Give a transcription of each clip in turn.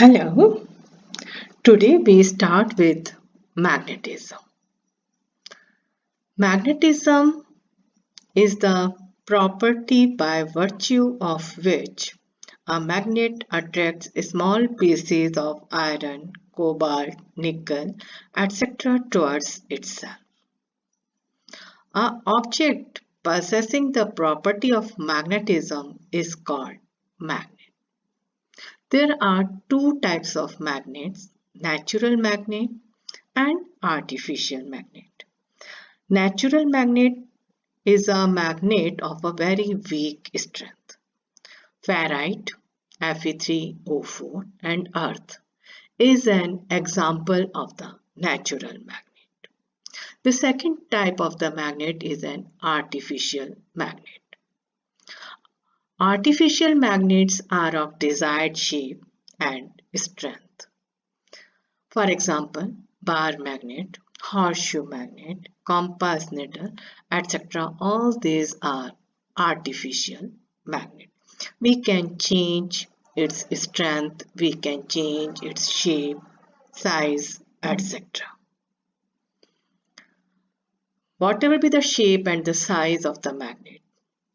Hello, today we start with magnetism. Magnetism is the property by virtue of which a magnet attracts small pieces of iron, cobalt, nickel, etc. towards itself. An object possessing the property of magnetism is called magnet. There are two types of magnets, natural magnet and artificial magnet. Natural magnet is a magnet of a very weak strength. Ferrite, Fe3O4 and earth is an example of the natural magnet. The second type of the magnet is an artificial magnet. Artificial magnets are of desired shape and strength. For example, bar magnet, horseshoe magnet, compass needle, etc. All these are artificial magnet. We can change its strength, we can change its shape, size, etc. Whatever be the shape and the size of the magnet,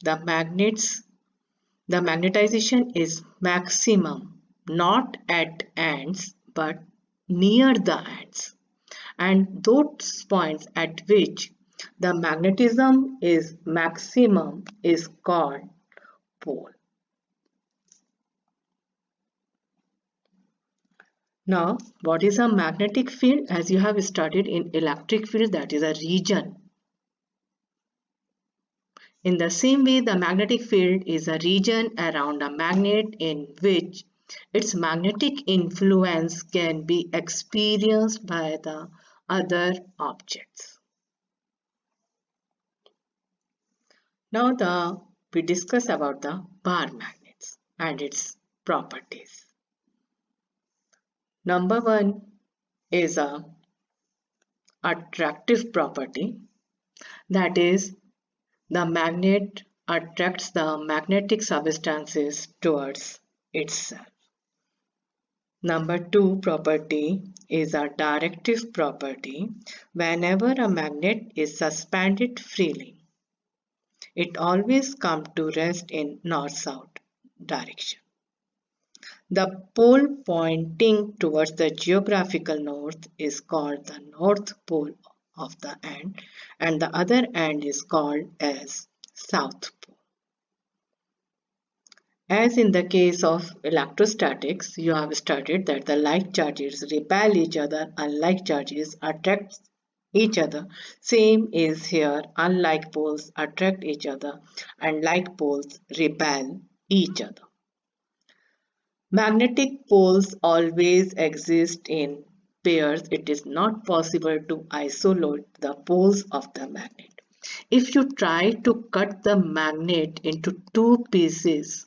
the magnets, the magnetization is maximum not at ends but near the ends, and those points at which the magnetism is maximum is called pole. Now, what is a magnetic field? As you have studied in electric field, that is a region. In the same way, the magnetic field is a region around a magnet in which its magnetic influence can be experienced by the other objects. Now we discuss about the bar magnets and its properties. Number one is a attractive property, that is, the magnet attracts the magnetic substances towards itself. Number two property is a directive property. Whenever a magnet is suspended freely, it always comes to rest in north-south direction. The pole pointing towards the geographical north is called the north pole of the end, and the other end is called as south pole. As in the case of electrostatics, you have studied that the like charges repel each other, unlike charges attract each other. Same is here, unlike poles attract each other and like poles repel each other. Magnetic poles always exist in pairs. It is not possible to isolate the poles of the magnet. If you try to cut the magnet into two pieces,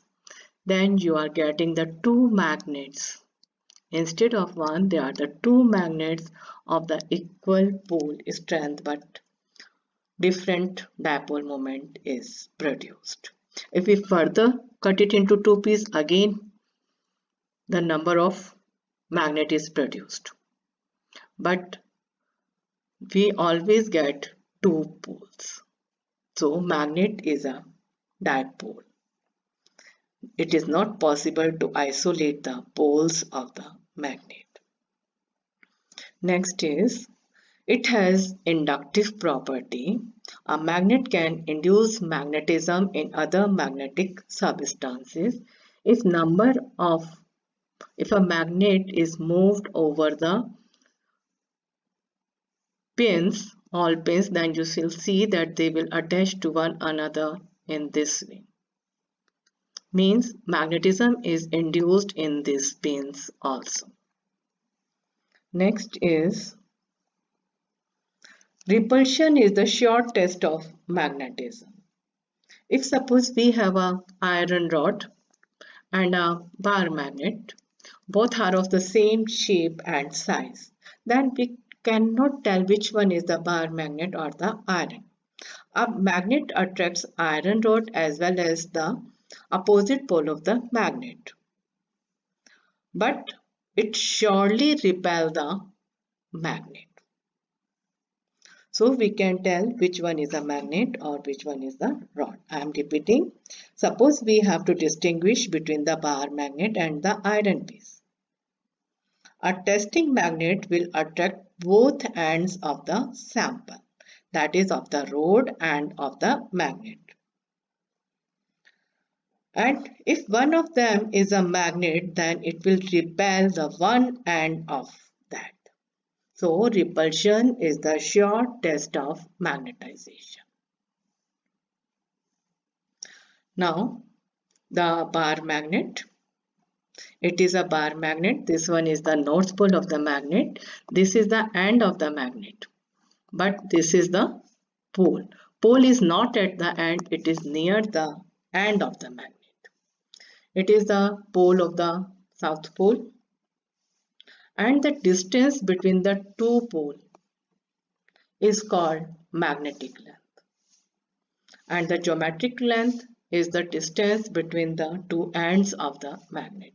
then you are getting the two magnets. Instead of one, there are the two magnets of the equal pole strength, but different dipole moment is produced. If we further cut it into two pieces, again the number of magnet is produced. But we always get two poles. So magnet is a dipole. It is not possible to isolate the poles of the magnet. Next is, it has inductive property. A magnet can induce magnetism in other magnetic substances if if a magnet is moved over the pins, all pins, then you will see that they will attach to one another in this way. Means magnetism is induced in these pins also. Next is, repulsion is the short test of magnetism. If suppose we have a iron rod and a bar magnet, both are of the same shape and size, then we cannot tell which one is the bar magnet or the iron. A magnet attracts iron rod as well as the opposite pole of the magnet. But it surely repel the magnet. So we can tell which one is a magnet or which one is the rod. I am repeating. Suppose we have to distinguish between the bar magnet and the iron piece. A testing magnet will attract both ends of the sample, that is of the rod and of the magnet. And if one of them is a magnet, then it will repel the one end of that. So repulsion is the sure test of magnetization. Now the bar magnet. It is a bar magnet. This one is the north pole of the magnet. This is the end of the magnet. But this is the pole. Pole is not at the end. It is near the end of the magnet. It is the pole of the south pole. And the distance between the two poles is called magnetic length. And the geometric length is the distance between the two ends of the magnet.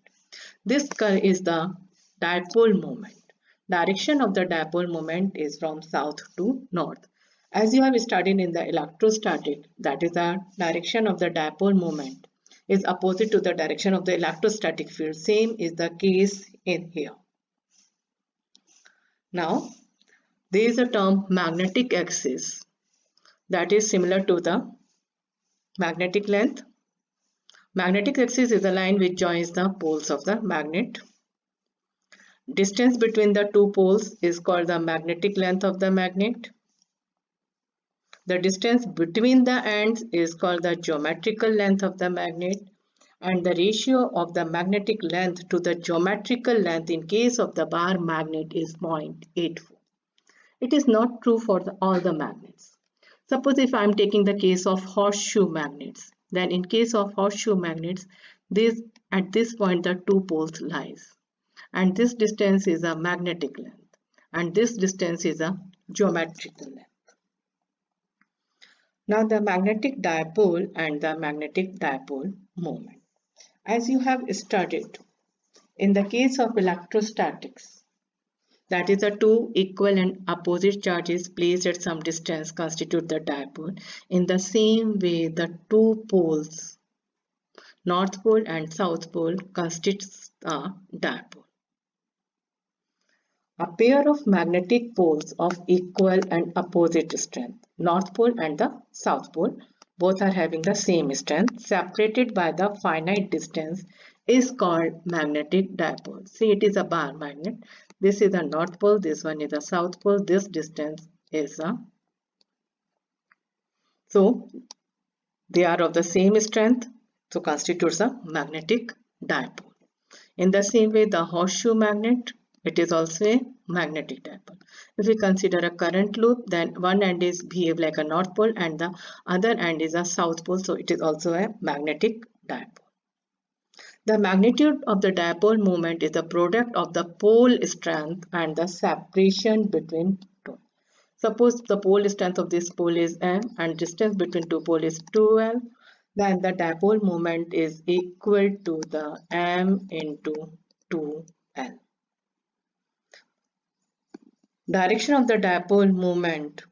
This is the dipole moment. Direction of the dipole moment is from south to north. As you have studied in the electrostatic, that is the direction of the dipole moment is opposite to the direction of the electrostatic field. Same is the case in here. Now, there is a term magnetic axis that is similar to the magnetic length. Magnetic axis is a line which joins the poles of the magnet. Distance between the two poles is called the magnetic length of the magnet. The distance between the ends is called the geometrical length of the magnet. And the ratio of the magnetic length to the geometrical length in case of the bar magnet is 0.84. It is not true for all the magnets. Suppose if I am taking the case of horseshoe magnets, then in case of horseshoe magnets, at this point the two poles lies. And this distance is a magnetic length. And this distance is a geometrical length. Now the magnetic dipole and the magnetic dipole moment. As you have studied, in the case of electrostatics, that is the two equal and opposite charges placed at some distance constitute the dipole. In the same way, the two poles, north pole and south pole, constitutes a dipole. A pair of magnetic poles of equal and opposite strength, north pole and the south pole, both are having the same strength, separated by the finite distance, is called magnetic dipole. See, it is a bar magnet. This is the north pole, this one is the south pole, this distance is a. So, they are of the same strength, so constitutes a magnetic dipole. In the same way, the horseshoe magnet, it is also a magnetic dipole. If we consider a current loop, then one end is behave like a north pole and the other end is a south pole, so it is also a magnetic dipole. The magnitude of the dipole moment is the product of the pole strength and the separation between two. Suppose the pole strength of this pole is m and distance between two poles is 2l, then the dipole moment is equal to the m into 2l. Direction of the dipole moment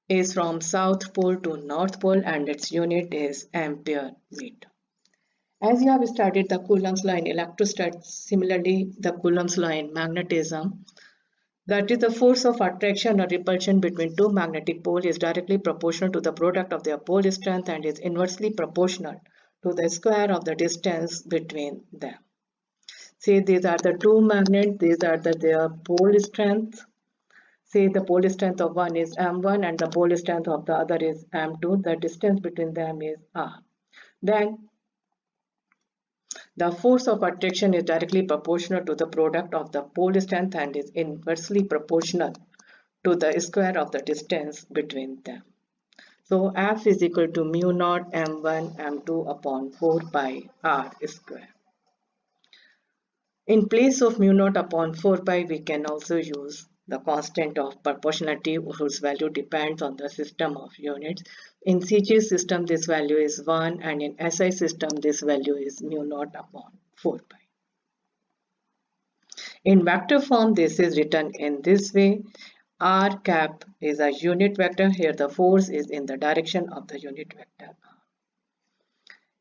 is from south pole to north pole and its unit is ampere meter. As you have studied the Coulomb's law in electrostatics, similarly the Coulomb's law in magnetism, that is the force of attraction or repulsion between two magnetic poles is directly proportional to the product of their pole strength and is inversely proportional to the square of the distance between them. Say these are the two magnets, these are their pole strength. Say the pole strength of one is m1 and the pole strength of the other is m2. The distance between them is r. Then the force of attraction is directly proportional to the product of the pole strength and is inversely proportional to the square of the distance between them. So F is equal to mu naught m1 m2 upon 4 pi r square. In place of mu naught upon 4 pi, we can also use the constant of proportionality whose value depends on the system of units. In CG system, this value is 1 and in SI system, this value is mu naught upon 4 pi. In vector form, this is written in this way. R cap is a unit vector. Here the force is in the direction of the unit vector.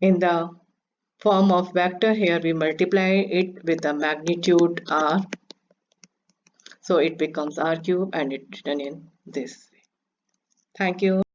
In the form of vector, here we multiply it with the magnitude R. So it becomes R cube and it's written in this way. Thank you.